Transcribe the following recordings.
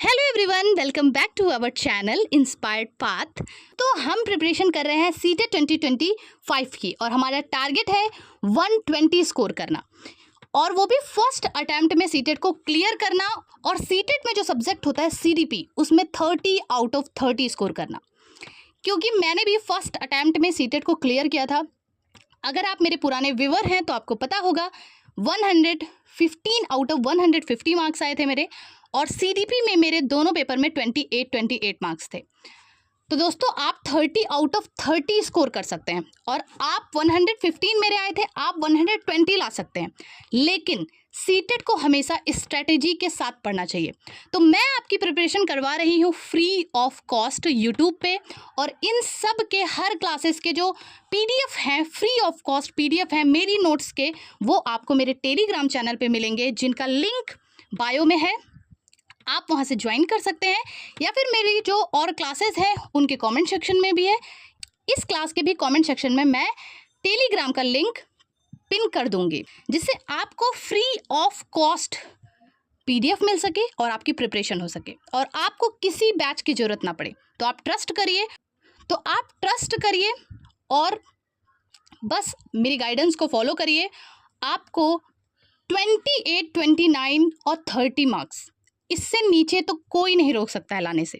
Hello everyone, welcome back to our channel inspired path. तो हम preparation कर रहे हैं सीटेट 2025 की और हमारा टारगेट है 120 स्कोर करना और वो भी फर्स्ट अटेम्प्ट में सीटेट को क्लियर करना। और सीटेट में जो सब्जेक्ट होता है सीडीपी, उसमें 30 आउट ऑफ 30 स्कोर करना। क्योंकि मैंने भी फर्स्ट अटेम्प्ट में सीटेट को क्लियर किया था। अगर आप मेरे पुराने व्यूअर हैं तो आपको पता होगा 115 आउट ऑफ 150 मार्क्स आए थे मेरे, और सीडीपी में मेरे दोनों पेपर में 28 मार्क्स थे। तो दोस्तों आप 30 आउट ऑफ 30 स्कोर कर सकते हैं और आप 115 मेरे आए थे, आप 120 ला सकते हैं। लेकिन सीटेट को हमेशा स्ट्रेटेजी के साथ पढ़ना चाहिए। तो मैं आपकी प्रिपरेशन करवा रही हूँ फ्री ऑफ कॉस्ट यूट्यूब पे, और इन सब के हर क्लासेस के जो पीडीएफ हैं, फ्री ऑफ कॉस्ट पीडीएफ हैं मेरी नोट्स के, वो आपको मेरे टेलीग्राम चैनल पे मिलेंगे, जिनका लिंक बायो में है। आप वहाँ से ज्वाइन कर सकते हैं, या फिर मेरी जो और क्लासेस हैं उनके कमेंट सेक्शन में भी है। इस क्लास के भी कमेंट सेक्शन में मैं टेलीग्राम का लिंक पिन कर दूंगी, जिससे आपको फ्री ऑफ कॉस्ट पीडीएफ मिल सके और आपकी प्रिपरेशन हो सके और आपको किसी बैच की ज़रूरत ना पड़े। तो आप ट्रस्ट करिए और बस मेरी गाइडेंस को फॉलो करिए। आपको 28, 29 और 30 मार्क्स, इससे नीचे तो कोई नहीं रोक सकता है लाने से।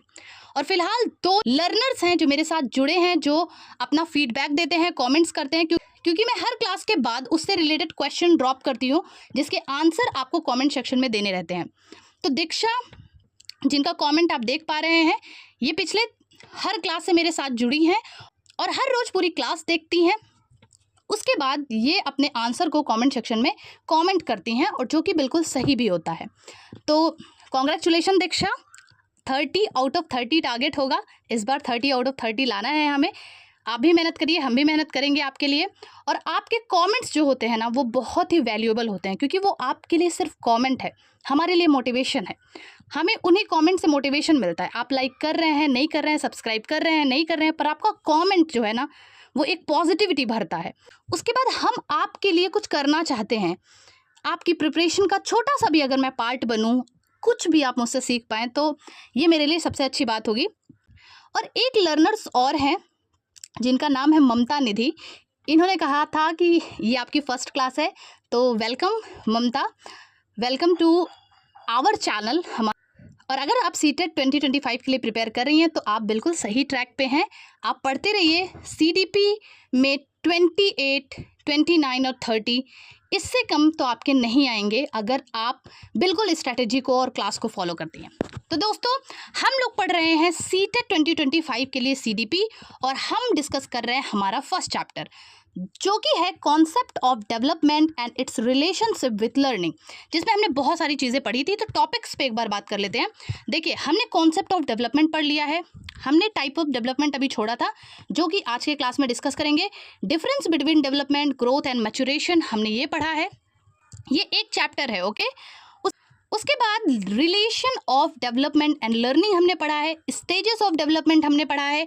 और फिलहाल 2 लर्नर्स हैं जो मेरे साथ जुड़े हैं, जो अपना फीडबैक देते हैं, कमेंट्स करते हैं, क्योंकि मैं हर क्लास के बाद उससे रिलेटेड क्वेश्चन ड्रॉप करती हूँ, जिसके आंसर आपको कमेंट सेक्शन में देने रहते हैं। तो दीक्षा, जिनका कमेंट आप देख पा रहे हैं, ये पिछले हर क्लास से मेरे साथ जुड़ी हैं और हर रोज़ पूरी क्लास देखती हैं। उसके बाद ये अपने आंसर को कमेंट सेक्शन में कमेंट करती हैं, और जो कि बिल्कुल सही भी होता है। तो congratulation Diksha, 30 out of 30 target होगा इस बार। 30 आउट ऑफ 30 लाना है हमें। आप भी मेहनत करिए, हम भी मेहनत करेंगे आपके लिए। और आपके कमेंट्स जो होते हैं ना, वो बहुत ही वैल्यूएबल होते हैं, क्योंकि वो आपके लिए सिर्फ कमेंट है, हमारे लिए मोटिवेशन है। हमें उन्हीं कमेंट से मोटिवेशन मिलता है। आप लाइक कर रहे हैं, नहीं कर रहे हैं, सब्सक्राइब कर रहे हैं, नहीं कर रहे हैं, पर आपका कमेंट जो है ना, वो एक पॉजिटिविटी भरता है। उसके बाद हम आपके लिए कुछ करना चाहते हैं। आपकी प्रिपरेशन का छोटा सा भी अगर मैं पार्ट बनूं, कुछ भी आप मुझसे सीख पाएँ, तो ये मेरे लिए सबसे अच्छी बात होगी। और एक लर्नर्स और हैं जिनका नाम है ममता निधि। इन्होंने कहा था कि ये आपकी फर्स्ट क्लास है, तो welcome Mamta, welcome to our channel. और अगर आप सीटेट 2025 के लिए प्रिपेयर कर रही हैं तो आप बिल्कुल सही ट्रैक पे हैं। आप पढ़ते रहिए। सीडीपी में 28, 29 और 30, इससे कम तो आपके नहीं आएंगे अगर आप बिल्कुल स्ट्रैटेजी को और क्लास को फॉलो करती हैं। तो दोस्तों, हम लोग पढ़ रहे हैं सीटेट 2025 के लिए सीडीपी, और हम डिस्कस कर रहे हैं हमारा फर्स्ट चैप्टर, जो कि है concept of development and it's relationship with learning, जिसमें हमने बहुत सारी चीज़ें पढ़ी थी। तो टॉपिक्स पे एक बार बात कर लेते हैं। देखिए, हमने कॉन्सेप्ट ऑफ डेवलपमेंट पढ़ लिया है, हमने टाइप ऑफ डेवलपमेंट अभी छोड़ा था, जो कि आज के क्लास में डिस्कस करेंगे। Difference between development, growth and maturation, हमने ये पढ़ा है, ये एक चैप्टर है। ओके, उसके बाद relation of development and learning हमने पढ़ा है। स्टेजेस ऑफ डेवलपमेंट हमने पढ़ा है।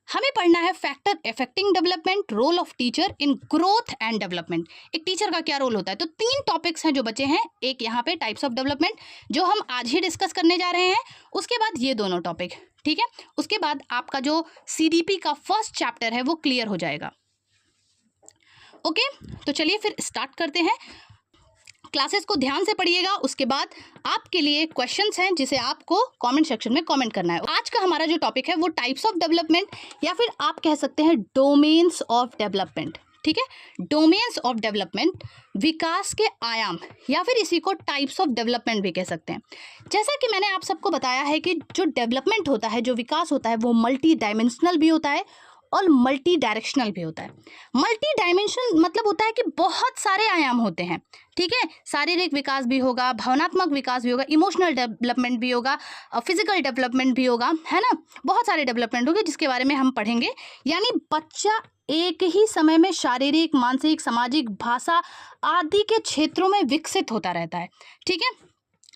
हमें पढ़ना है factor affecting development, role of teacher in growth and development, एक टीचर का क्या रोल होता है। तो 3 टॉपिक्स हैं जो बचे हैं। एक यहाँ पे टाइप्स ऑफ डेवलपमेंट, जो हम आज ही डिस्कस करने जा रहे हैं। उसके बाद ये दोनों टॉपिक, ठीक है। उसके बाद आपका जो सीडीपी का फर्स्ट चैप्टर है वो क्लियर हो जाएगा। ओके, तो चलिए फिर स्टार्ट करते हैं। क्लासेस को ध्यान से पढ़िएगा। उसके बाद आपके लिए क्वेश्चंस हैं, जिसे आपको कमेंट सेक्शन में कमेंट करना है। आज का हमारा जो टॉपिक है वो टाइप्स ऑफ डेवलपमेंट, या फिर आप कह सकते हैं डोमेन्स ऑफ डेवलपमेंट, ठीक है। डोमेन्स ऑफ डेवलपमेंट, विकास के आयाम, या फिर इसी को टाइप्स ऑफ डेवलपमेंट भी कह सकते हैं। जैसा कि मैंने आप सबको बताया है कि जो डेवलपमेंट होता है, जो विकास होता है, वो मल्टी डायमेंशनल भी होता है और मल्टी डायरेक्शनल भी होता है। मल्टी डायमेंशनल मतलब होता है कि बहुत सारे आयाम होते हैं, ठीक है। शारीरिक विकास भी होगा, भावनात्मक विकास भी होगा, इमोशनल डेवलपमेंट भी होगा, फिजिकल डेवलपमेंट भी होगा, है ना। बहुत सारे डेवलपमेंट होंगे जिसके बारे में हम पढ़ेंगे। यानी बच्चा एक ही समय में शारीरिक, मानसिक, सामाजिक, भाषा आदि के क्षेत्रों में विकसित होता रहता है, ठीक है।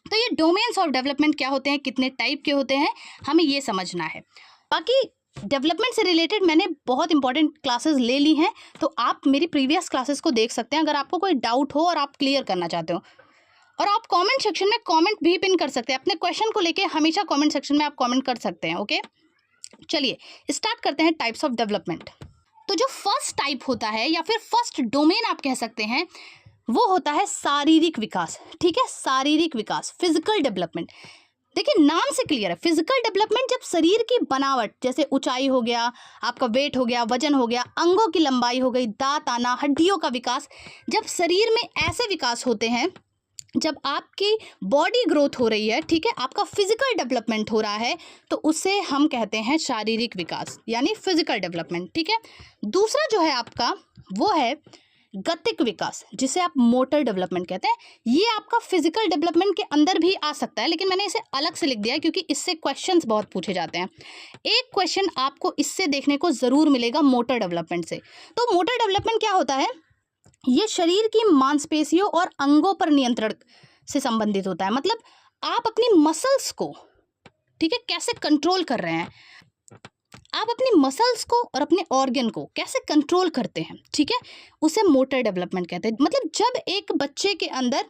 तो ये डोमेन्स ऑफ डेवलपमेंट क्या होते हैं, कितने टाइप के होते हैं, हमें ये समझना है। बाकी डेवलपमेंट से रिलेटेड मैंने बहुत इंपॉर्टेंट क्लासेस ले ली हैं, तो आप मेरी प्रीवियस क्लासेस को देख सकते हैं अगर आपको कोई डाउट हो और आप क्लियर करना चाहते हो। और आप कमेंट सेक्शन में कमेंट भी पिन कर सकते हैं अपने क्वेश्चन को लेके, हमेशा कमेंट सेक्शन में आप कमेंट कर सकते हैं। ओके, चलिए स्टार्ट करते हैं टाइप्स ऑफ डेवलपमेंट। तो जो फर्स्ट टाइप होता है या फिर फर्स्ट डोमेन आप कह सकते हैं, वो होता है शारीरिक विकास। ठीक है, शारीरिक विकास, फिजिकल डेवलपमेंट। देखिए नाम से क्लियर है, फिजिकल डेवलपमेंट जब शरीर की बनावट, जैसे ऊंचाई हो गया, आपका वेट हो गया, वजन हो गया, अंगों की लंबाई हो गई, दांत आना, हड्डियों का विकास, जब शरीर में ऐसे विकास होते हैं, जब आपकी बॉडी ग्रोथ हो रही है, ठीक है, आपका फिजिकल डेवलपमेंट हो रहा है, तो उसे हम कहते हैं शारीरिक विकास यानी फिजिकल डेवलपमेंट। ठीक है, दूसरा जो है आपका वो है गतिक विकास, जिसे आप मोटर डेवलपमेंट कहते हैं। ये आपका फिजिकल डेवलपमेंट के अंदर भी आ सकता है, लेकिन मैंने इसे अलग से लिख दिया है क्योंकि इससे क्वेश्चंस बहुत पूछे जाते हैं। एक क्वेश्चन आपको इससे देखने को ज़रूर मिलेगा मोटर डेवलपमेंट से। तो मोटर डेवलपमेंट क्या होता है, ये शरीर की मांसपेशियों और अंगों पर नियंत्रण से संबंधित होता है। मतलब आप अपनी मसल्स को, ठीक है, कैसे कंट्रोल कर रहे हैं, आप अपनी मसल्स को और अपने ऑर्गन को कैसे कंट्रोल करते हैं, ठीक है, उसे मोटर डेवलपमेंट कहते हैं। मतलब जब एक बच्चे के अंदर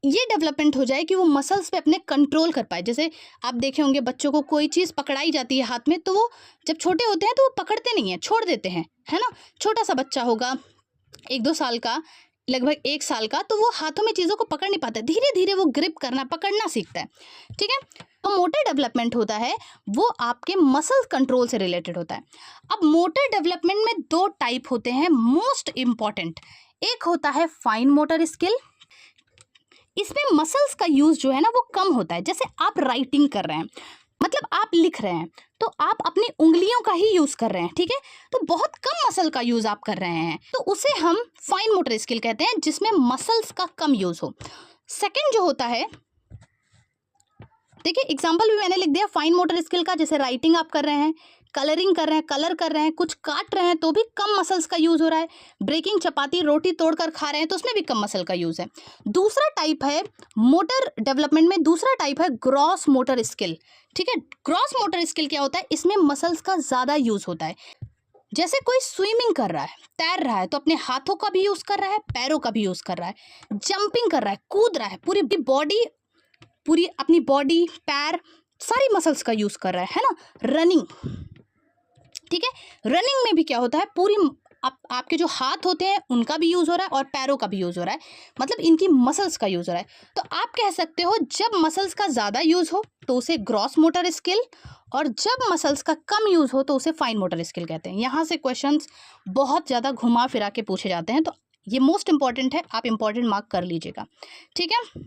ये डेवलपमेंट हो जाए कि वो मसल्स पे अपने कंट्रोल कर पाए। जैसे आप देखे होंगे बच्चों को कोई चीज़ पकड़ाई जाती है हाथ में, तो वो जब छोटे होते हैं तो वो पकड़ते नहीं हैं, छोड़ देते हैं, है ना। छोटा सा बच्चा होगा 1-2 साल का, लगभग 1 साल का, तो वो हाथों में चीज़ों को पकड़ नहीं पाता, धीरे धीरे वो ग्रिप करना, पकड़ना सीखता है। ठीक है, तो मोटर डेवलपमेंट होता है वो आपके मसल कंट्रोल से रिलेटेड होता है। अब मोटर डेवलपमेंट में 2 टाइप होते हैं मोस्ट इम्पॉर्टेंट। एक होता है फाइन मोटर स्किल, इसमें मसल्स का यूज़ जो है ना वो कम होता है। जैसे आप राइटिंग कर रहे हैं, मतलब आप लिख रहे हैं, तो आप अपनी उंगलियों का ही यूज़ कर रहे हैं, ठीक है, तो बहुत कम मसल का यूज़ आप कर रहे हैं, तो उसे हम फाइन मोटर स्किल कहते हैं, जिसमें मसल्स का कम यूज़ हो। सेकंड जो होता है, देखिए एग्जाम्पल भी मैंने लिख दिया फाइन मोटर स्किल का, जैसे राइटिंग आप कर रहे हैं, कलरिंग कर रहे हैं, कलर कर रहे हैं, कुछ काट रहे हैं तो भी कम मसल्स का यूज़ हो रहा है, ब्रेकिंग, चपाती, रोटी तोड़कर खा रहे हैं तो उसमें भी कम मसल का यूज़ है। दूसरा टाइप है मोटर डेवलपमेंट में, दूसरा टाइप है ग्रॉस मोटर स्किल। ठीक है, ग्रॉस मोटर स्किल क्या होता है, इसमें मसल्स का ज़्यादा यूज़ होता है। जैसे कोई स्विमिंग कर रहा है, तैर रहा है, तो अपने हाथों का भी यूज़ कर रहा है, पैरों का भी यूज़ कर रहा है, जंपिंग कर रहा है, कूद रहा है, पूरी बॉडी, पूरी अपनी बॉडी, पैर, सारी मसल्स का यूज़ कर रहा है ना। रनिंग, ठीक है, रनिंग में भी क्या होता है, पूरी आपके जो हाथ होते हैं उनका भी यूज़ हो रहा है और पैरों का भी यूज़ हो रहा है, मतलब इनकी मसल्स का यूज़ हो रहा है। तो आप कह सकते हो जब मसल्स का ज़्यादा यूज़ हो तो उसे ग्रॉस मोटर स्किल, और जब मसल्स का कम यूज़ हो तो उसे फाइन मोटर स्किल कहते हैं। यहाँ से क्वेश्चंस बहुत ज़्यादा घुमा फिरा के पूछे जाते हैं, तो ये मोस्ट इंपॉर्टेंट है, आप इंपॉर्टेंट मार्क कर लीजिएगा। ठीक है,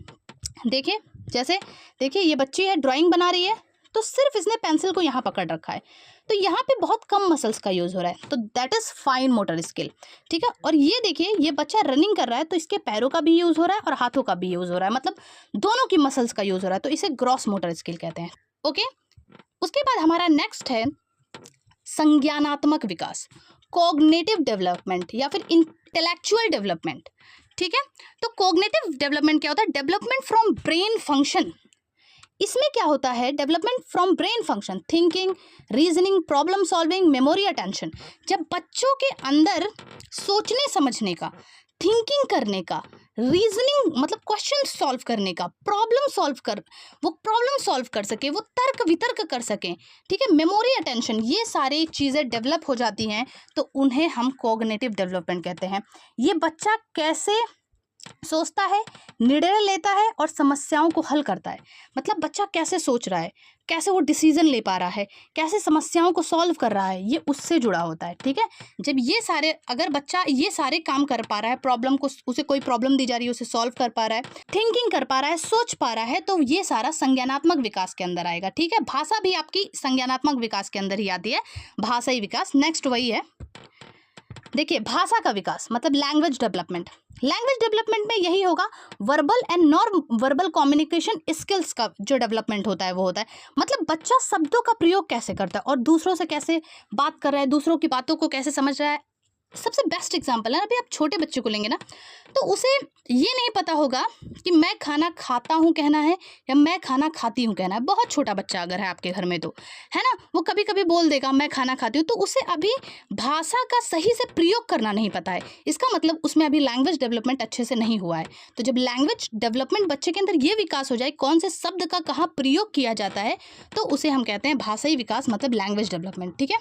देखिए, जैसे देखिए ये बच्ची है, ड्राइंग बना रही है, तो सिर्फ इसने पेंसिल को यहाँ पकड़ रखा है, तो यहाँ पे बहुत कम मसल्स का यूज़ हो रहा है, तो that is fine motor skill. ठीक है, और ये देखिए ये बच्चा रनिंग कर रहा है, तो इसके पैरों का भी यूज़ हो रहा है और हाथों का भी यूज़ हो रहा है, मतलब दोनों की मसल्स का यूज़ हो रहा है, तो इसे ग्रॉस मोटर स्किल कहते हैं। ओके, उसके बाद हमारा नेक्स्ट है संज्ञानात्मक विकास, कॉग्निटिव डेवलपमेंट या फिर इंटेलेक्चुअल डेवलपमेंट। ठीक है, तो कॉग्निटिव डेवलपमेंट क्या होता है, डेवलपमेंट फ्रॉम ब्रेन फंक्शन। इसमें क्या होता है, development from brain function, thinking, reasoning, problem solving, memory, attention. जब बच्चों के अंदर सोचने समझने का, थिंकिंग करने का, रीजनिंग मतलब क्वेश्चन सॉल्व करने का, वो प्रॉब्लम सॉल्व कर सके, वो तर्क वितर्क कर सकें, ठीक है, मेमोरी, अटेंशन, ये सारी चीज़ें डेवलप हो जाती हैं, तो उन्हें हम कॉग्निटिव डेवलपमेंट कहते हैं। ये बच्चा कैसे सोचता है, निर्णय लेता है और समस्याओं को हल करता है, मतलब बच्चा कैसे सोच रहा है, कैसे वो डिसीजन ले पा रहा है, कैसे समस्याओं को सॉल्व कर रहा है, ये उससे जुड़ा होता है। ठीक है, जब ये सारे, अगर बच्चा ये सारे काम कर पा रहा है, प्रॉब्लम को, उसे कोई प्रॉब्लम दी जा रही है उसे सॉल्व कर पा रहा है, थिंकिंग कर पा रहा है, सोच पा रहा है, तो ये सारा संज्ञानात्मक विकास के अंदर आएगा। ठीक है, भाषा भी आपकी संज्ञानात्मक विकास के अंदर ही आती है, भाषाई विकास। नेक्स्ट वही है, देखिए भाषा का विकास मतलब लैंग्वेज डेवलपमेंट। लैंग्वेज डेवलपमेंट में यही होगा, verbal and non verbal communication skills का जो डेवलपमेंट होता है वो होता है, मतलब बच्चा शब्दों का प्रयोग कैसे करता है और दूसरों से कैसे बात कर रहा है, दूसरों की बातों को कैसे समझ रहा है, सबसे बेस्ट एग्जांपल है, अभी आप छोटे बच्चे को लेंगे ना तो उसे ये नहीं पता होगा कि मैं खाना खाता हूँ कहना है या मैं खाना खाती हूँ कहना है। बहुत छोटा बच्चा अगर है आपके घर में तो, है ना, वो कभी कभी बोल देगा मैं खाना खाती हूँ, तो उसे अभी भाषा का सही से प्रयोग करना नहीं पता है। इसका मतलब उसमें अभी लैंग्वेज डेवलपमेंट अच्छे से नहीं हुआ है। तो जब लैंग्वेज डेवलपमेंट बच्चे के अंदर ये विकास हो जाए, कौन से शब्द का कहाँ प्रयोग किया जाता है, तो उसे हम कहते हैं भाषाई विकास, मतलब लैंग्वेज डेवलपमेंट। ठीक है,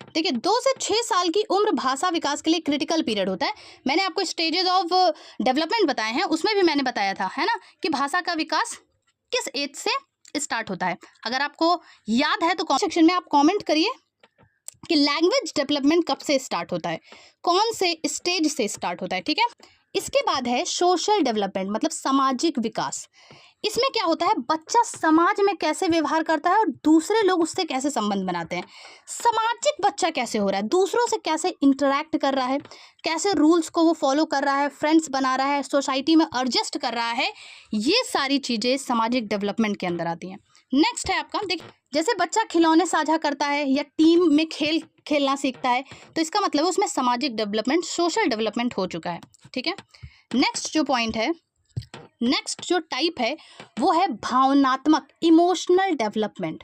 देखिए 2 से 6 साल की उम्र भाषा विकास के लिए क्रिटिकल पीरियड होता है। मैंने आपको स्टेजेस ऑफ डेवलपमेंट बताए हैं, उसमें भी मैंने बताया था, है ना, कि भाषा का विकास किस एज से स्टार्ट होता है। अगर आपको याद है तो कमेंट सेक्शन में आप कमेंट करिए कि लैंग्वेज डेवलपमेंट कब से स्टार्ट होता है, कौन से स्टेज से स्टार्ट होता है। ठीक है, इसके बाद है सोशल डेवलपमेंट, मतलब सामाजिक विकास। इसमें क्या होता है, बच्चा समाज में कैसे व्यवहार करता है और दूसरे लोग उससे कैसे संबंध बनाते हैं। सामाजिक बच्चा कैसे हो रहा है, दूसरों से कैसे इंटरेक्ट कर रहा है, कैसे रूल्स को वो फॉलो कर रहा है, फ्रेंड्स बना रहा है, सोसाइटी में एडजस्ट कर रहा है, ये सारी चीज़ें सामाजिक डेवलपमेंट के अंदर आती हैं। नेक्स्ट है आपका, देखिए जैसे बच्चा खिलौने साझा करता है या टीम में खेलना सीखता है, तो इसका मतलब है उसमें सामाजिक डेवलपमेंट, सोशल डेवलपमेंट हो चुका है। ठीक है, नेक्स्ट जो पॉइंट है, नेक्स्ट जो टाइप है वो है भावनात्मक, इमोशनल डेवलपमेंट।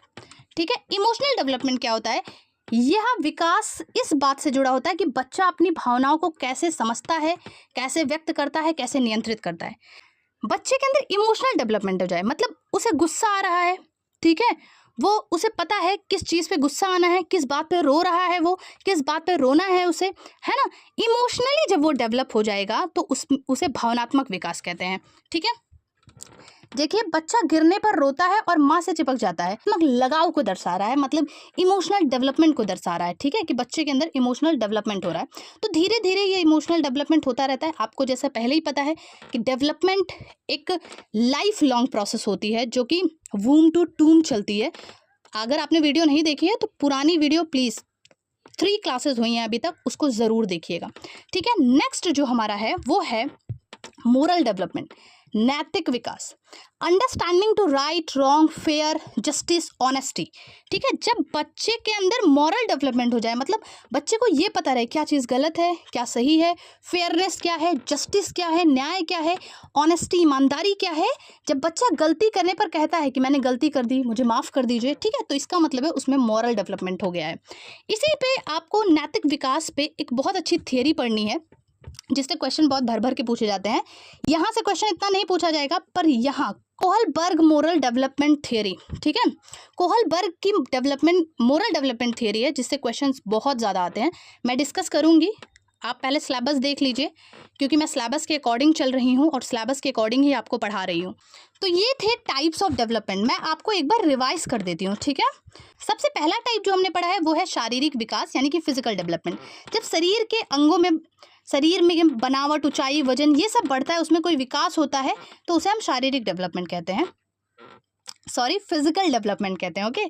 ठीक है, इमोशनल डेवलपमेंट क्या होता है, यह विकास इस बात से जुड़ा होता है कि बच्चा अपनी भावनाओं को कैसे समझता है, कैसे व्यक्त करता है, कैसे नियंत्रित करता है। बच्चे के अंदर इमोशनल डेवलपमेंट हो जाए, मतलब उसे गुस्सा आ रहा है, ठीक है, वो उसे पता है किस चीज़ पे गुस्सा आना है, किस बात पे रो रहा है, वो किस बात पे रोना है उसे, है ना। इमोशनली जब वो डेवलप हो जाएगा तो उसे भावनात्मक विकास कहते हैं। ठीक है, देखिए बच्चा गिरने पर रोता है और माँ से चिपक जाता है, मतलब लगाव को दर्शा रहा है, मतलब इमोशनल डेवलपमेंट को दर्शा रहा है। ठीक है, कि बच्चे के अंदर इमोशनल डेवलपमेंट हो रहा है। तो धीरे धीरे ये इमोशनल डेवलपमेंट होता रहता है। आपको जैसे पहले ही पता है कि डेवलपमेंट एक लाइफ लॉन्ग प्रोसेस होती है जो कि वूम टू टूम चलती है। अगर आपने वीडियो नहीं देखी है तो पुरानी वीडियो प्लीज़ 3 क्लासेस हुई हैं अभी तक, उसको ज़रूर देखिएगा। ठीक है, नेक्स्ट जो हमारा है वो है मोरल डेवलपमेंट, नैतिक विकास, understanding to right wrong fair justice honesty. ठीक है, जब बच्चे के अंदर मॉरल डेवलपमेंट हो जाए, मतलब बच्चे को ये पता रहे क्या चीज़ गलत है, क्या सही है, फेयरनेस क्या है, जस्टिस क्या है, न्याय क्या है, ऑनेस्टी ईमानदारी क्या है। जब बच्चा गलती करने पर कहता है कि मैंने गलती कर दी, मुझे माफ़ कर दीजिए, ठीक है, तो इसका मतलब है उसमें मॉरल डेवलपमेंट हो गया है। इसी पे आपको नैतिक विकास पे एक बहुत अच्छी थियरी पढ़नी है जिससे क्वेश्चन बहुत भर भर के पूछे जाते हैं। यहाँ से क्वेश्चन इतना नहीं पूछा जाएगा, पर यहाँ कोहलबर्ग मोरल डेवलपमेंट थियरी, ठीक है, कोहलबर्ग की डेवलपमेंट मोरल डेवलपमेंट थियरी है जिससे क्वेश्चंस बहुत ज़्यादा आते हैं। मैं डिस्कस करूँगी, आप पहले सिलेबस देख लीजिए क्योंकि मैं सिलेबस के अकॉर्डिंग चल रही हूँ और सिलेबस के अकॉर्डिंग ही आपको पढ़ा रही हूँ। तो ये थे टाइप्स ऑफ डेवलपमेंट, मैं आपको एक बार रिवाइज कर देती हूँ। ठीक है, सबसे पहला टाइप जो हमने पढ़ा है वो है शारीरिक विकास, यानी कि फिजिकल डेवलपमेंट। जब शरीर के अंगों में, शरीर में बनावट, ऊंचाई, वजन, ये सब बढ़ता है, उसमें कोई विकास होता है, तो उसे हम शारीरिक डेवलपमेंट कहते हैं, सॉरी फिजिकल डेवलपमेंट कहते हैं। ओके,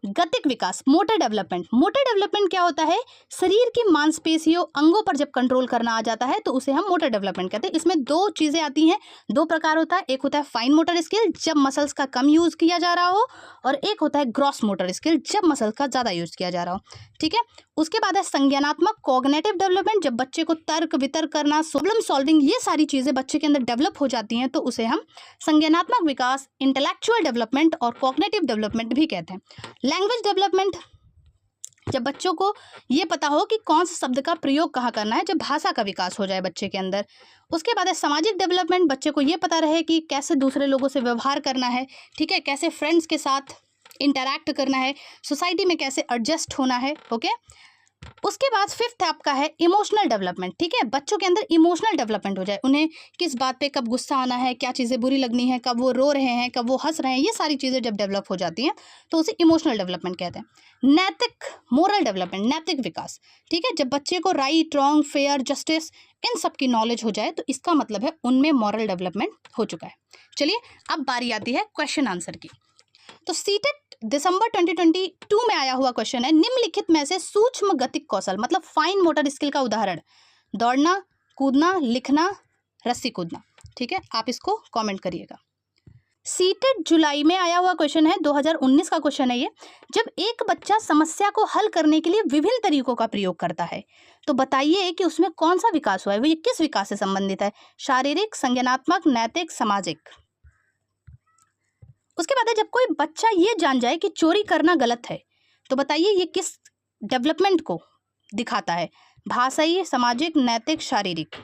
गतिक विकास, मोटर डेवलपमेंट। मोटर डेवलपमेंट क्या होता है, शरीर की मांसपेशियों, अंगों पर जब कंट्रोल करना आ जाता है तो उसे हम मोटर डेवलपमेंट कहते हैं। इसमें 2 चीज़ें आती हैं, 2 प्रकार होता है, एक होता है फाइन मोटर स्किल जब मसल्स का कम यूज़ किया जा रहा हो, और एक होता है ग्रॉस मोटर स्किल जब मसल्स का ज़्यादा यूज़ किया जा रहा हो। ठीक है, उसके बाद है संज्ञानात्मक कॉग्निटिव डेवलपमेंट, जब बच्चे को तर्क वितर्क करना, प्रॉब्लम सॉल्विंग, ये सारी चीज़ें बच्चे के अंदर डेवलप हो जाती हैं, तो उसे हम संज्ञानात्मक विकास, इंटेलेक्चुअल डेवलपमेंट और कॉग्निटिव डेवलपमेंट भी कहते हैं। लैंग्वेज डेवलपमेंट, जब बच्चों को ये पता हो कि कौन से शब्द का प्रयोग कहाँ करना है, जब भाषा का विकास हो जाए बच्चे के अंदर। उसके बाद है सामाजिक डेवलपमेंट, बच्चे को ये पता रहे कि कैसे दूसरे लोगों से व्यवहार करना है, ठीक है, कैसे फ्रेंड्स के साथ इंटरैक्ट करना है, सोसाइटी में कैसे एडजस्ट होना है। ओके, उसके बाद 5th आपका है इमोशनल डेवलपमेंट। ठीक है, बच्चों के अंदर इमोशनल डेवलपमेंट हो जाए, उन्हें किस बात पे कब गुस्सा आना है, क्या चीज़ें बुरी लगनी है, कब वो रो रहे हैं, कब वो हंस रहे हैं, ये सारी चीज़ें जब डेवलप हो जाती हैं तो उसे इमोशनल डेवलपमेंट कहते हैं। नैतिक मोरल डेवलपमेंट, नैतिक विकास, ठीक है, जब बच्चे को right wrong fair justice in सब की नॉलेज हो जाए तो इसका मतलब है उनमें मॉरल डेवलपमेंट हो चुका है। चलिए अब बारी आती है क्वेश्चन आंसर की। तो सीटेट दिसंबर 2022 में आया हुआ क्वेश्चन है, निम्नलिखित में से सूक्ष्म गतिक कौशल, मतलब फाइन मोटर स्किल का उदाहरण, दौड़ना, कूदना, लिखना, रस्सी कूदना। ठीक है, आप इसको कमेंट करिएगा। सीटेट जुलाई में आया हुआ क्वेश्चन है, 2019 का क्वेश्चन है ये। जब एक बच्चा समस्या को हल करने के लिए विभिन्न तरीकों का प्रयोग करता है तो बताइए कि उसमें कौन सा विकास हुआ है, वो ये किस विकास से संबंधित है? शारीरिक, संज्ञानात्मक, नैतिक, सामाजिक। उसके बाद है जब कोई बच्चा ये जान जाए कि चोरी करना गलत है तो बताइए ये किस डेवलपमेंट को दिखाता है? भाषाई, सामाजिक, नैतिक, शारीरिक।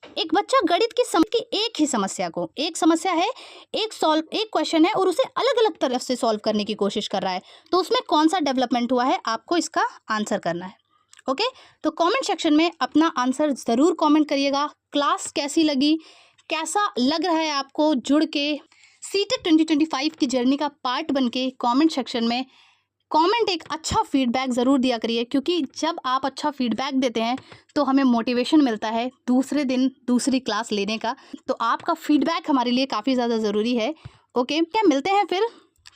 एक बच्चा गणित की समझ की एक ही समस्या को, एक समस्या है, एक क्वेश्चन है और उसे अलग अलग तरफ से सॉल्व करने की कोशिश कर रहा है, तो उसमें कौन सा डेवलपमेंट हुआ है, आपको इसका आंसर करना है। ओके, तो कमेंट सेक्शन में अपना आंसर ज़रूर कमेंट करिएगा। क्लास कैसी लगी, कैसा लग रहा है आपको जुड़ के? सीटेट 2025 की जर्नी का पार्ट बन के कॉमेंट सेक्शन में कमेंट एक अच्छा फीडबैक ज़रूर दिया करिए, क्योंकि जब आप अच्छा फीडबैक देते हैं तो हमें मोटिवेशन मिलता है दूसरे दिन दूसरी क्लास लेने का। तो आपका फीडबैक हमारे लिए काफ़ी ज़्यादा ज़रूरी है। ओके, क्या मिलते हैं फिर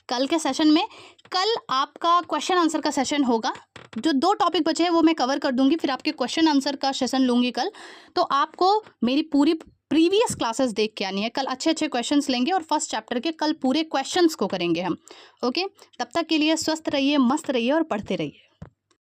कल के सेशन में। कल आपका क्वेश्चन आंसर का सेशन होगा, जो 2 टॉपिक बचे हैं वो मैं कवर कर दूंगी, फिर आपके क्वेश्चन आंसर का सेशन लूँगी कल। तो आपको मेरी पूरी प्रीवियस क्लासेस देख के आनी है। कल अच्छे अच्छे क्वेश्चंस लेंगे और फर्स्ट चैप्टर के कल पूरे क्वेश्चंस को करेंगे हम। ओके, तब तक के लिए स्वस्थ रहिए, मस्त रहिए और पढ़ते रहिए।